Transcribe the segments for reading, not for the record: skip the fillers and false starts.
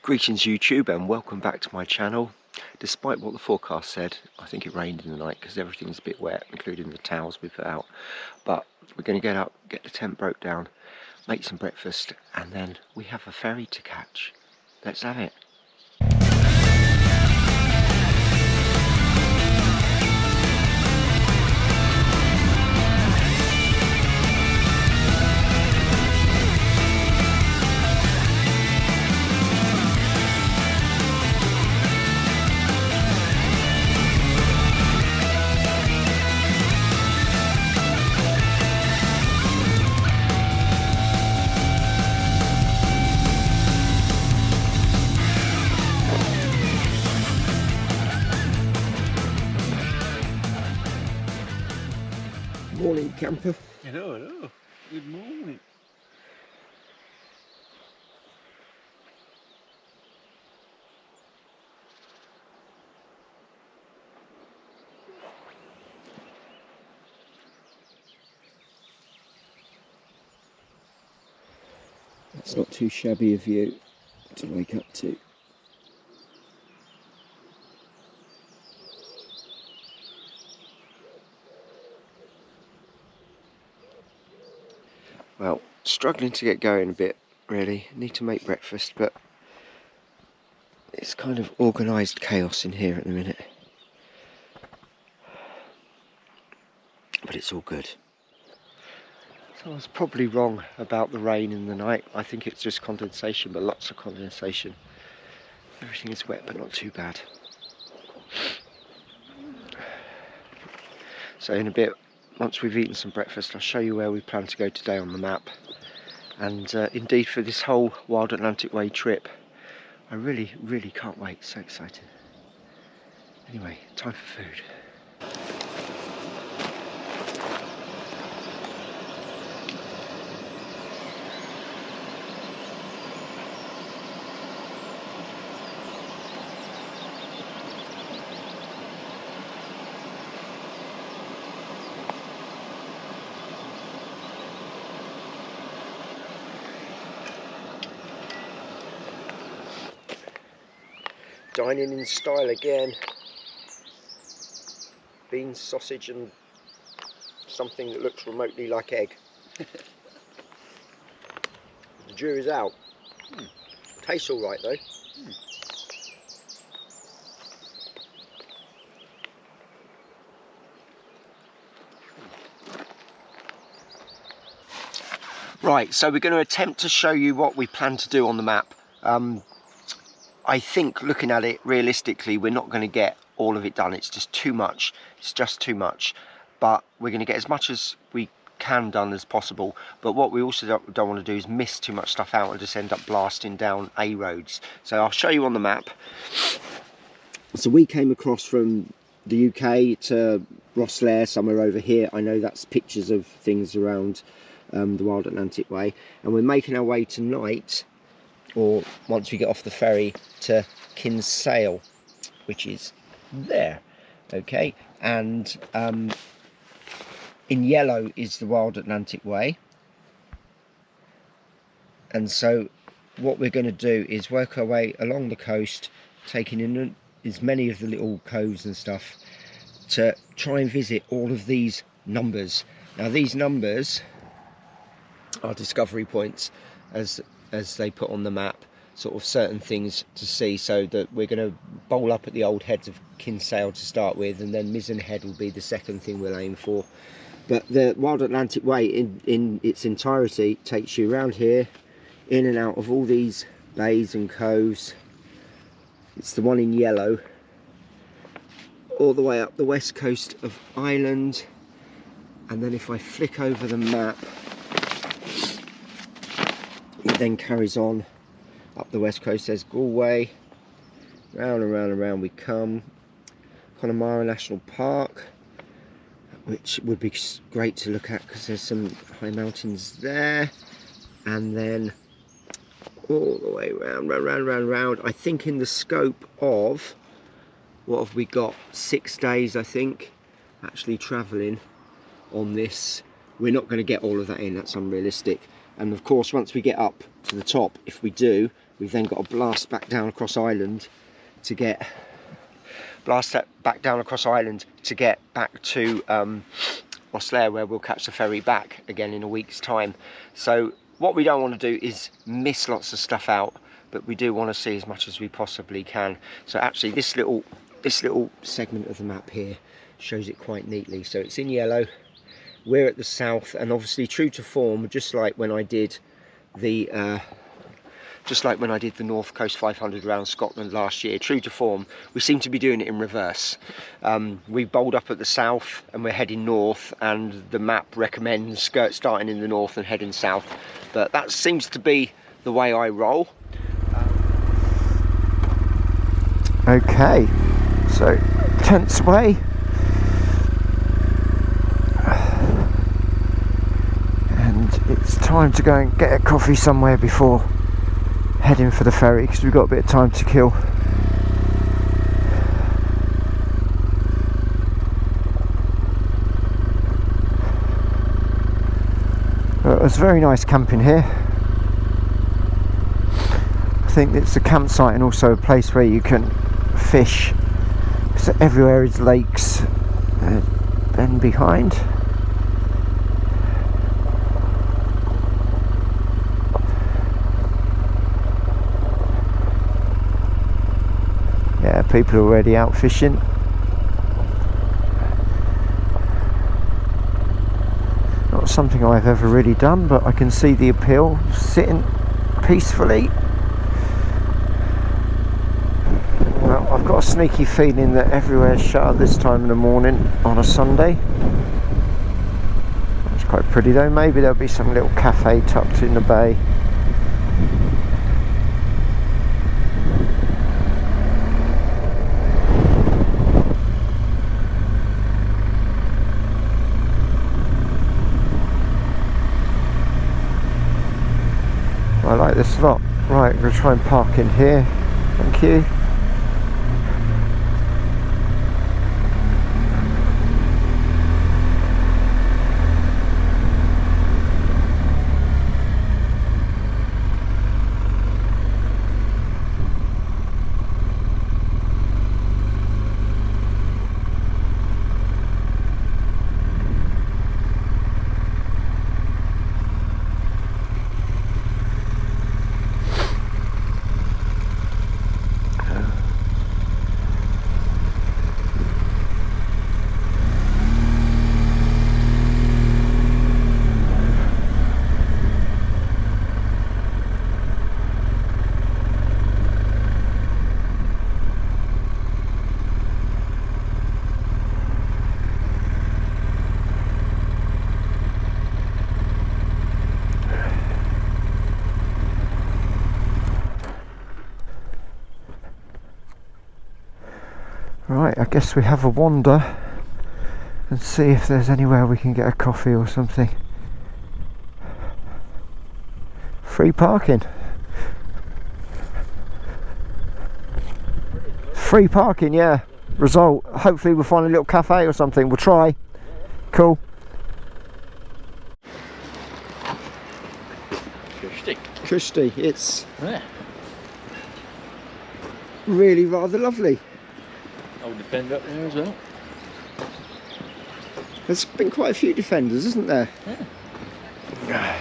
Greetings YouTube and welcome back to my channel. Despite what the forecast said, I think it rained in the night because everything's a bit wet, including the towels we put out. But we're going to get up, get the tent broke down, make some breakfast, and then we have a ferry to catch. Let's have it. Morning camper. Hello. Good morning. That's not too shabby of you to wake up to. Well, struggling to get going a bit, really. Need to make breakfast, but it's kind of organised chaos in here at the minute. But it's all good. So I was probably wrong about the rain in the night. I think it's just condensation, but lots of condensation. Everything is wet, but not too bad. So in a bit, once we've eaten some breakfast, I'll show you where we plan to go today on the map. And indeed for this whole Wild Atlantic Way trip, I really can't wait. So excited. Anyway, time for food. Dining in style again. Beans, sausage and something that looks remotely like egg. The jury's out. Tastes alright though. Right, so we're going to attempt to show you what we plan to do on the map. I think looking at it realistically, we're not going to get all of it done. It's just too much. It's just too much. But we're going to get as much as we can done as possible. But what we also don't want to do is miss too much stuff out and just end up blasting down A roads. So I'll show you on the map. So we came across from the UK to Rosslare, somewhere over here. I know that's pictures of things around the Wild Atlantic Way. And we're making our way tonight, or once we get off the ferry, to Kinsale, which is there. Okay, and in yellow is the Wild Atlantic Way. And so what we're going to do is work our way along the coast, taking in as many of the little coves and stuff to try and visit all of these numbers. Now these numbers are discovery points, as they put on the map, sort of certain things to see. So that we're going to bowl up at the old heads of Kinsale to start with, and then Mizzen Head will be the second thing we'll aim for. But the Wild Atlantic Way in its entirety takes you around here, in and out of all these bays and coves. It's the one in yellow, all the way up the west coast of Ireland. And then if I flick over the map, it then carries on up the west coast. There's Galway, round and round and round we come. Connemara National Park, which would be great to look at because there's some high mountains there. And then all the way round, round. I think in the scope of, what have we got, 6 days I think, actually travelling on this. We're not going to get all of that in, that's unrealistic. And of course once we get up to the top, if we do, We've then got to blast back down across Island to get back to Rosslare, where we'll catch the ferry back again in a week's time. So what we don't want to do is miss lots of stuff out, but we do want to see as much as we possibly can. So actually this little segment of the map here shows it quite neatly. So it's in yellow, we're at the south, and obviously true to form, just like when I did the North Coast 500 around Scotland last year, true to form, we seem to be doing it in reverse. We bowled up at the south and we're heading north, and the map recommends starting in the north and heading south, but that seems to be the way I roll. Okay, so tents away, and it's time to go and get a coffee somewhere before heading for the ferry, because we've got a bit of time to kill. Well, it was very nice camping here. I think it's a campsite and also a place where you can fish, because everywhere is lakes and behind. Yeah, people are already out fishing. Not something I've ever really done, but I can see the appeal, sitting peacefully. Well, I've got a sneaky feeling that everywhere's shut at this time in the morning on a Sunday. It's quite pretty though. Maybe there'll be some little cafe tucked in the bay. I like this lot. Right, we're going to try and park in here. Thank you. Right, I guess we have a wander and see if there's anywhere we can get a coffee or something. Free parking. Free parking, yeah. Result. Hopefully we'll find a little cafe or something. We'll try. Cool. Cushy. It's really rather lovely. Old Defender up there as well. There's been quite a few Defenders, isn't there? Yeah.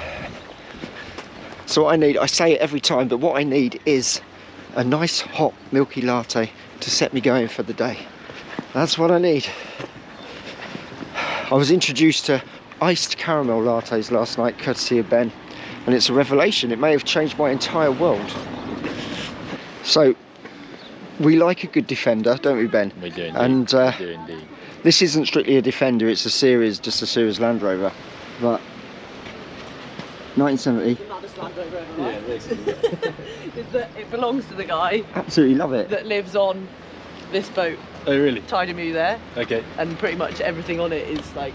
So what I need, I say it every time, but what I need is a nice hot milky latte to set me going for the day. That's what I need. I was introduced to iced caramel lattes last night, courtesy of Ben, and it's a revelation. It may have changed my entire world. So we like a good Defender, don't we, Ben? We do indeed. And we do indeed. this isn't strictly a Defender, it's a series, just a series Land Rover. But 1970. The maddest Land Rover ever, right? Yeah, this It belongs to the guy Absolutely love it. that lives on this boat, Oh really? Tidymu there, Okay. and pretty much everything on it is like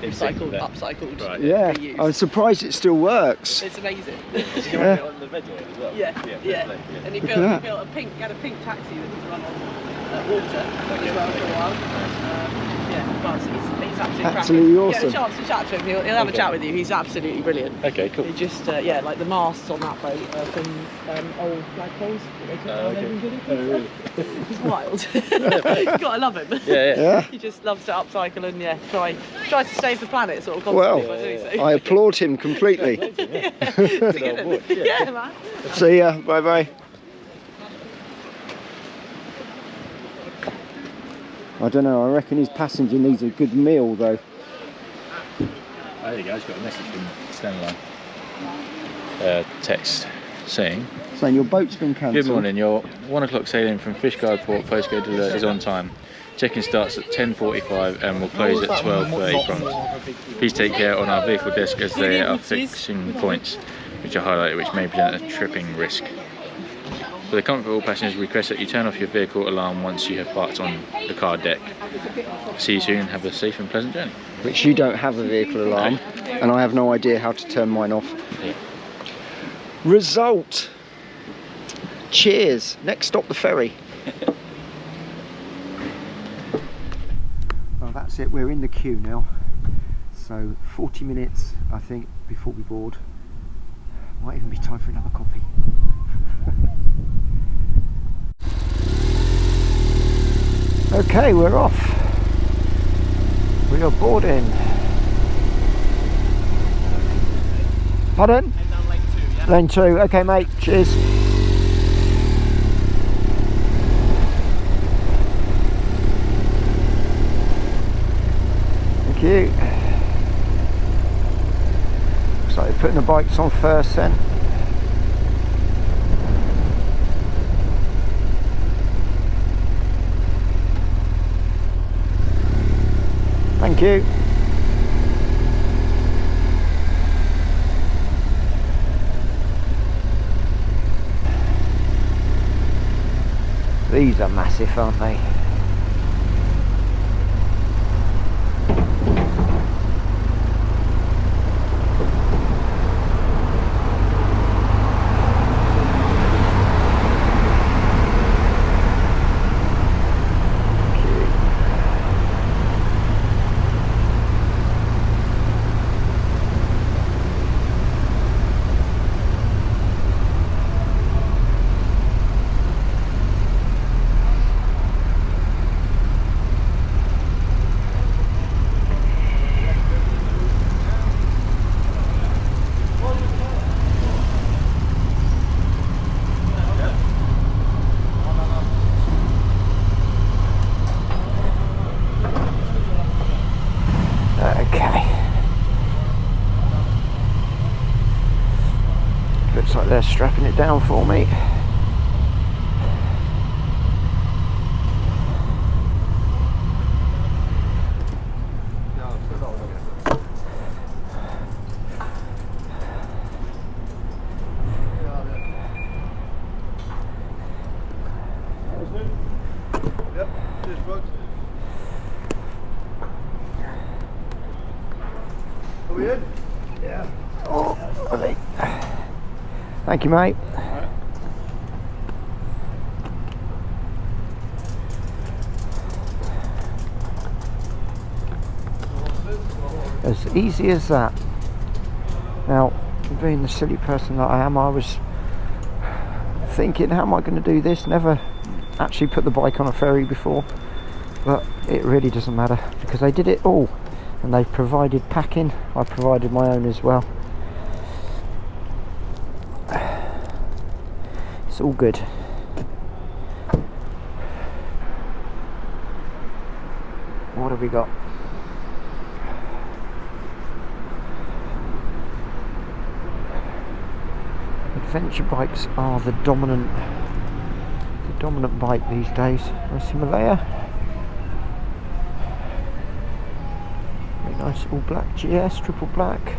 recycled, that. upcycled. Right. Yeah, reused. I'm surprised it still works. It's amazing. Did you Yeah. want it on the veg oil as well? Yeah, yeah. fair play, And he Look built, at he built a pink, he had a pink taxi that was run on water as well for a while. Yeah, but he's absolutely Absolutely cracking. awesome. Get a chance to chat to him. He'll have a chat with you. He's absolutely brilliant. Okay, cool. He just, yeah, like the masts on that boat are from old flagpoles that they took down okay. every Oh, really? He's wild. You've got to love him. Yeah. Yeah. He just loves to upcycle and try to save the planet sort of Well, constantly by doing so. I applaud him completely. Yeah, it's Good old good. boy, yeah. Yeah, man. See ya. Bye bye. I don't know. I reckon his passenger needs a good meal though. Oh, there you go. I just got a message from Stanley. Text saying, Saying your boat's been cancelled. good morning, your 1 o'clock sailing from Fishguard Port, postcode alert is on time. Check-in starts at 10:45 and will close at 12:30 prompt. Please take care on our vehicle desk as there are fixing points which are highlighted which may present a tripping risk. For the comfort of all passengers, we request that you turn off your vehicle alarm once you have parked on the car deck. See you soon and have a safe and pleasant journey. Which you don't have a vehicle alarm, and I have no idea how to turn mine off. Yeah. Result. Cheers. Next stop, the ferry. Well, that's it. We're in the queue now. So 40 minutes, I think, before we board. Might even be time for another coffee. Okay, we're off. We are boarding. Pardon? Lane 2, okay mate, cheers. Thank you. Looks like they're putting the bikes on first then. Thank you. These are massive, aren't they? Looks like they're strapping it down for me. Are we in? Yeah. Oh, are they? Thank you, mate. As easy as that. Now, being the silly person that I am, I was thinking, how am I going to do this? Never actually put the bike on a ferry before, but it really doesn't matter because they did it all, and they provided packing. I provided my own as well. It's all good. What have we got? Adventure bikes are the dominant bike these days. Where's Himalaya? Very nice, all black GS, triple black.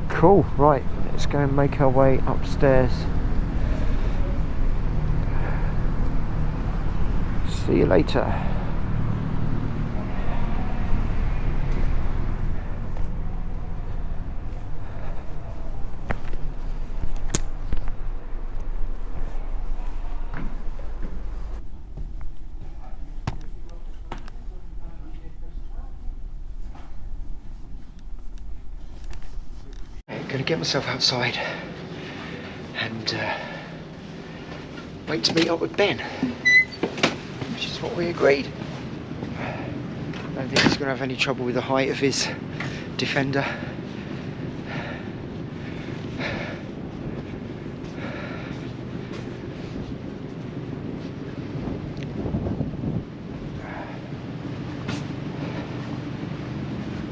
Cool, right, let's go and make our way upstairs. See you later. get myself outside and wait to meet up with Ben, which is what we agreed. I don't think he's going to have any trouble with the height of his Defender.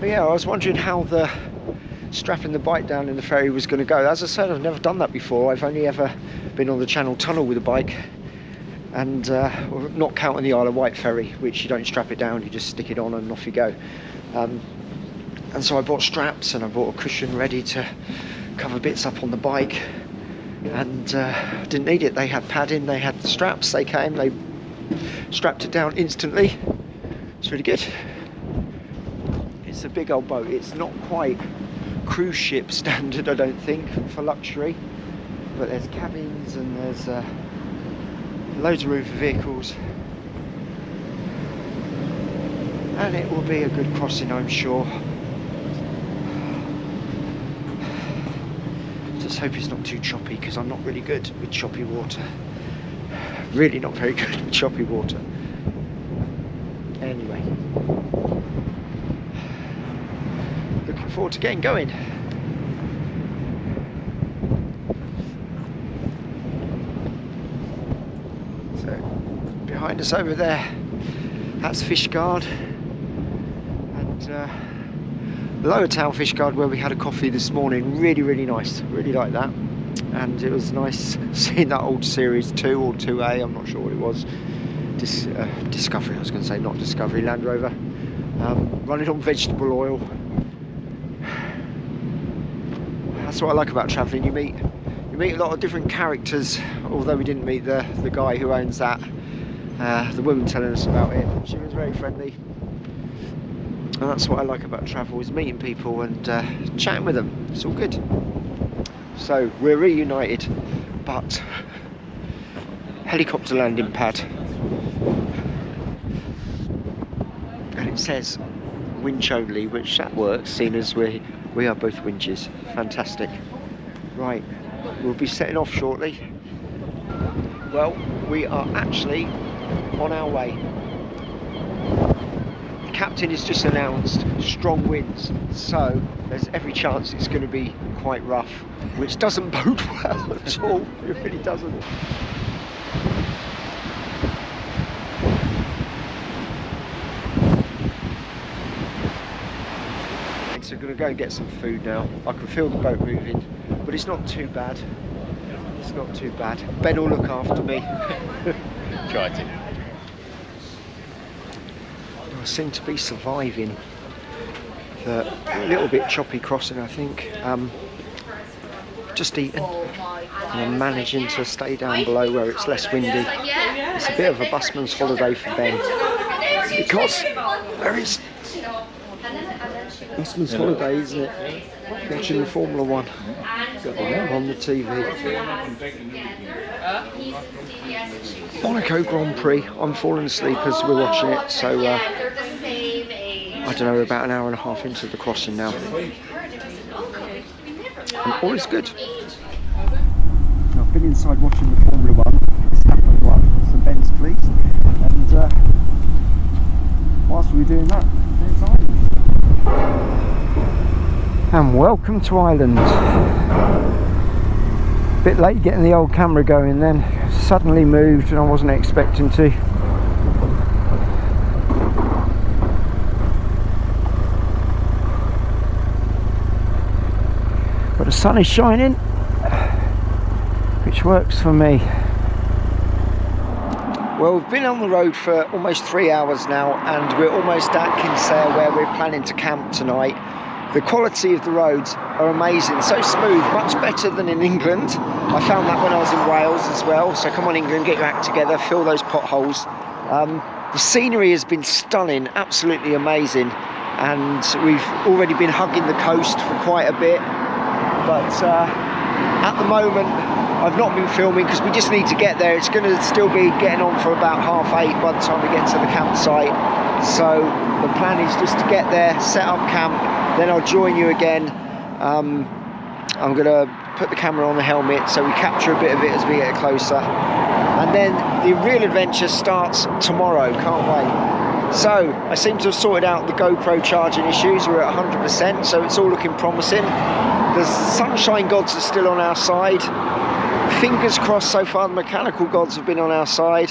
But yeah, I was wondering how the strapping the bike down in the ferry was going to go. As I said, I've never done that before. I've only ever been on the Channel Tunnel with a bike, and not counting the Isle of Wight ferry, which you don't strap it down, you just stick it on and off you go. And so I bought straps and I bought a cushion ready to cover bits up on the bike, and didn't need it. They had padding, they had the straps, they came, they strapped it down instantly. It's really good. It's a big old boat. It's not quite cruise ship standard, I don't think, for luxury, but there's cabins and there's loads of room for vehicles, and it will be a good crossing, I'm sure. Just hope it's not too choppy, because I'm not really good with choppy water. Really not very good with choppy water. Anyway, looking forward to getting going. So behind us over there, that's Fishguard, and Lower Town Fishguard, where we had a coffee this morning. Really nice, really like that. And it was nice seeing that old Series 2 or 2A, I'm not sure what it was. Discovery, I was going to say, not Discovery, Land Rover, running on vegetable oil. That's what I like about travelling. You meet a lot of different characters, although we didn't meet the guy who owns that. The woman telling us about it, she was very friendly. And that's what I like about travel, is meeting people and chatting with them. It's all good. So we're reunited, but helicopter landing pad, and it says winch only, which that works, seeing as we are both winches. Fantastic. Right, we'll be setting off shortly. Well, we are actually on our way. The captain has just announced strong winds, so there's every chance it's going to be quite rough, which doesn't bode well at all. It really doesn't. So we're going to go and get some food now. I can feel the boat moving, but it's not too bad. It's not too bad. Ben will look after me. Try to. I seem to be surviving the little bit choppy crossing, I think. Just eating, and I'm managing to stay down below where it's less windy. It's a bit of a busman's holiday for Ben, because there is busman's holiday, isn't it? Watching the Formula 1 on the TV. Monaco Grand Prix. I'm falling asleep as we're watching it, so I don't know, we're about an hour and a half into the crossing now. And all is good. I've been inside watching the Formula 1, Stafford 1, so Ben's pleased. And whilst we were doing that, there's Ireland. And welcome to Ireland. Bit late getting the old camera going then. Suddenly moved and I wasn't expecting to. But the sun is shining, which works for me. Well, we've been on the road for almost 3 hours now, and we're almost at Kinsale, where we're planning to camp tonight. The quality of the roads are amazing, so smooth, much better than in England. I found that when I was in Wales as well, so come on England, get your act together, fill those potholes. The scenery has been stunning, absolutely amazing, and we've already been hugging the coast for quite a bit. But at the moment I've not been filming because we just need to get there. It's going to still be getting on for about 8:30 by the time we get to the campsite. So the plan is just to get there, set up camp, then I'll join you again I'm going to put the camera on the helmet so we capture a bit of it as we get closer. And then the real adventure starts tomorrow, can't wait. So, I seem to have sorted out the GoPro charging issues, we're at 100%, so it's all looking promising. The sunshine gods are still on our side. Fingers crossed so far the mechanical gods have been on our side.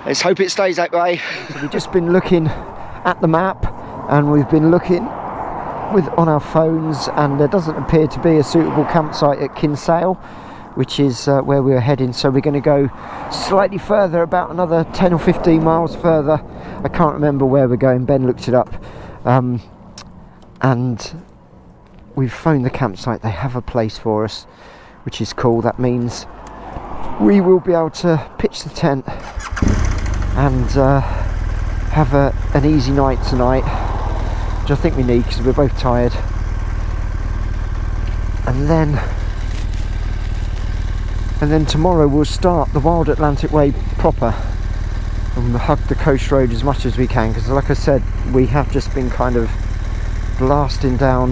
Let's hope it stays that way. So we've just been looking at the map, and we've been looking on our phones, and there doesn't appear to be a suitable campsite at Kinsale, which is where we're heading. So we're going to go slightly further, about another 10 or 15 miles further. I can't remember where we're going, Ben looked it up, and we've phoned the campsite. They have a place for us, which is cool. That means we will be able to pitch the tent and have an easy night tonight, which I think we need because we're both tired. And then tomorrow we'll start the Wild Atlantic Way proper and hug the coast road as much as we can, because like I said, we have just been kind of blasting down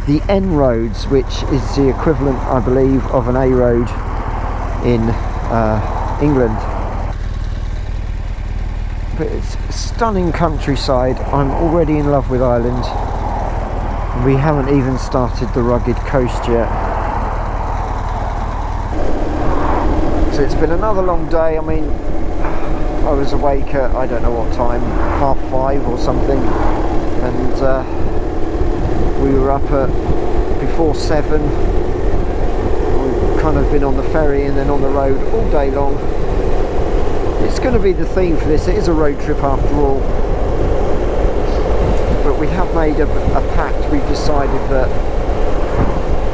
the N roads, which is the equivalent, I believe, of an A road in England. But it's stunning countryside. I'm already in love with Ireland. We haven't even started the rugged coast yet. So it's been another long day. I mean, I was awake at, I don't know what time, 5:30 or something, and we were up at before 7. We've kind of been on the ferry and then on the road all day long. It's going to be the theme for this. It is a road trip after all, but we have made a pact. We've decided that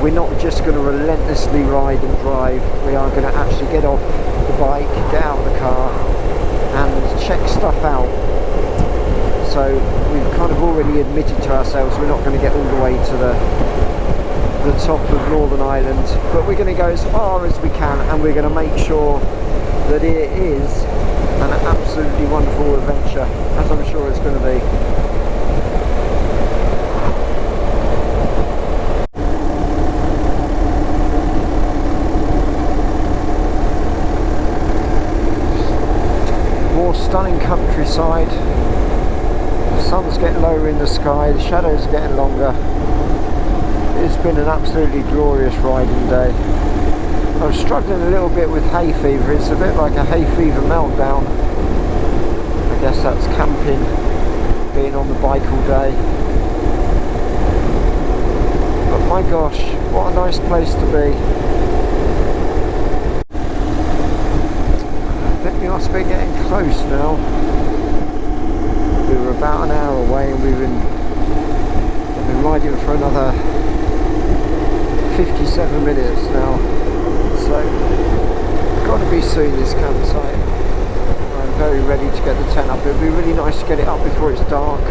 we're not just going to relentlessly ride and drive. We are going to actually get off the bike, get out of the car and check stuff out. So we've kind of already admitted to ourselves we're not going to get all the way to the top of Northern Ireland, but we're going to go as far as we can, and we're going to make sure that it is an absolutely wonderful adventure, as I'm sure it's going to be. More stunning countryside. The sun's getting lower in the sky, the shadows are getting longer. It's been an absolutely glorious riding day. I'm struggling a little bit with hay fever. It's a bit like a hay fever meltdown. I guess that's camping, being on the bike all day. But my gosh, what a nice place to be. I think we must be getting close now. We were about an hour away, and we've been riding for another 57 minutes now. So, got to be soon, this campsite. I'm very ready to get the tent up. It'd be really nice to get it up before it's dark.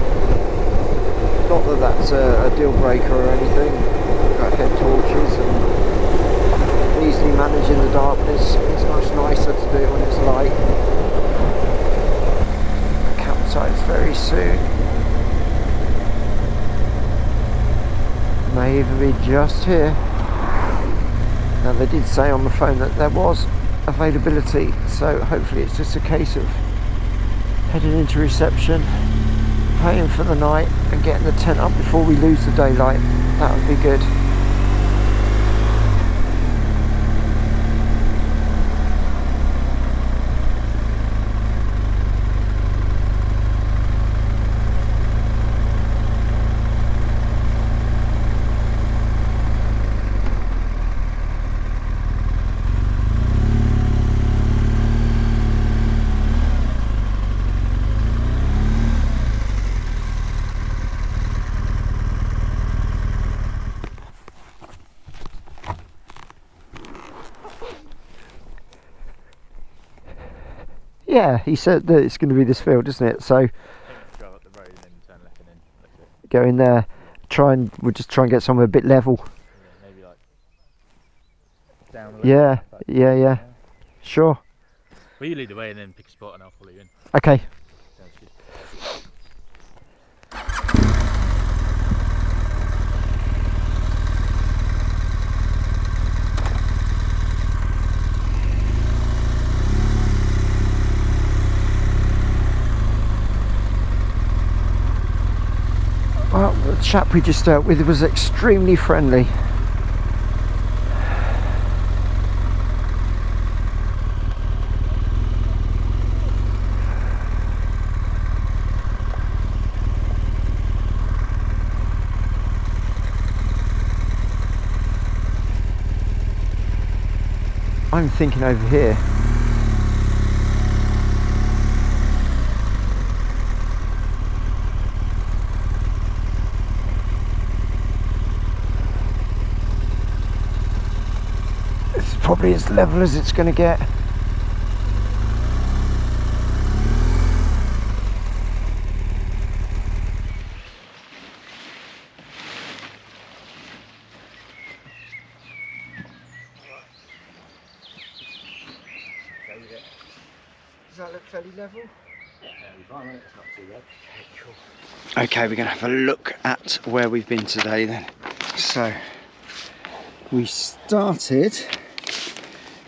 Not that that's a deal breaker or anything. We've got head torches and easily manage in the darkness. It's much nicer to do it when it's light. The campsite's very soon. May even be just here. Now they did say on the phone that there was availability, so hopefully it's just a case of heading into reception, paying for the night and getting the tent up before we lose the daylight. That would be good. Yeah, he said that it's going to be this field, isn't it? So Drive up the road and then turn left and then go in there. We'll just try and get somewhere a bit level. yeah, maybe like down a little Yeah, bit. yeah. Sure. Well, you lead the way and then pick a spot and I'll follow you in. Okay. Sounds good. chap we just dealt with was extremely friendly. I'm thinking over here. It's probably as level as it's going to get. Does that look fairly level? Okay, we're going to have a look at where we've been today then. So, we started...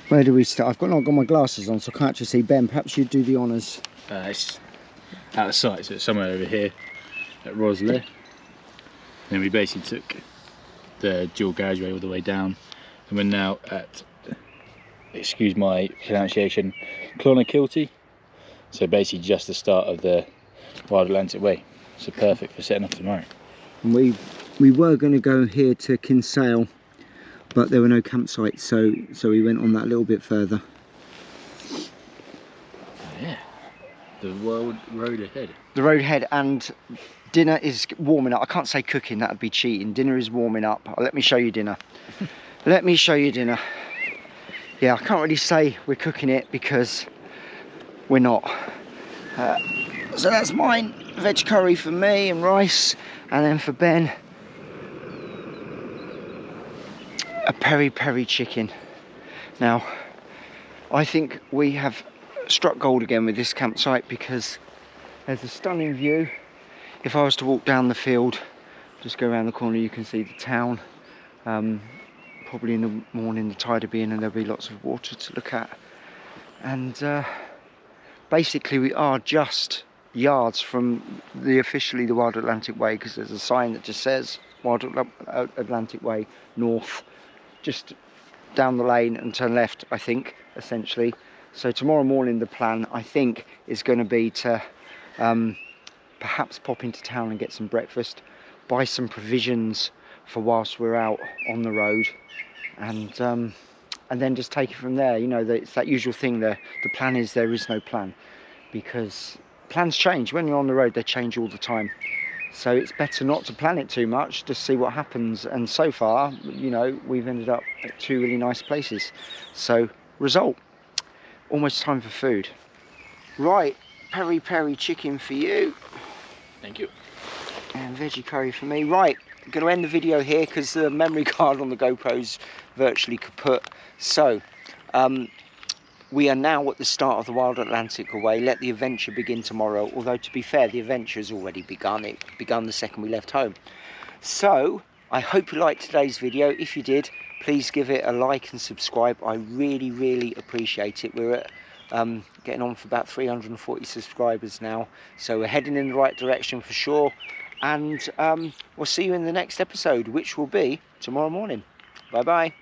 Where do we start? I've not got my glasses on, so I can't actually see. Ben, perhaps you'd do the honours. It's out of sight, so it's somewhere over here at Rosley. Then we basically took the dual carriageway all the way down, and we're now at, excuse my pronunciation, Clonakilty. So basically just the start of the Wild Atlantic Way. So perfect for setting off tomorrow. And we were going to go here to Kinsale, but there were no campsites, so we went on that a little bit further. Oh, yeah, the road ahead. The road ahead, and dinner is warming up. I can't say cooking, that would be cheating. Dinner is warming up. Let me show you dinner. Let me show you dinner. Yeah, I can't really say we're cooking it because we're not. So that's mine, veg curry for me and rice, and then for Ben, a peri-peri chicken. Now, I think we have struck gold again with this campsite because there's a stunning view. If I was to walk down the field, just go around the corner, you can see the town. Probably in the morning the tide will be in and there'll be lots of water to look at. And basically we are just yards from officially the Wild Atlantic Way, because there's a sign that just says Wild Atlantic Way North, just down the lane and turn left, I think, essentially. So tomorrow morning the plan, I think, is going to be to perhaps pop into town and get some breakfast, buy some provisions for whilst we're out on the road, and then just take it from there. You know, it's that usual thing, the plan is there is no plan, because plans change. When you're on the road, they change all the time. So it's better not to plan it too much, just see what happens. And so far, you know, we've ended up at 2 really nice places. So, result, almost time for food. Right, peri-peri chicken for you. Thank you. And veggie curry for me. Right, I'm going to end the video here because the memory card on the GoPro's virtually kaput. So, we are now at the start of the Wild Atlantic Way. Let the adventure begin tomorrow. Although, to be fair, the adventure's already begun. It began the second we left home. So, I hope you liked today's video. If you did, please give it a like and subscribe. I really, really appreciate it. We're at getting on for about 340 subscribers now. So we're heading in the right direction for sure. And we'll see you in the next episode, which will be tomorrow morning. Bye-bye.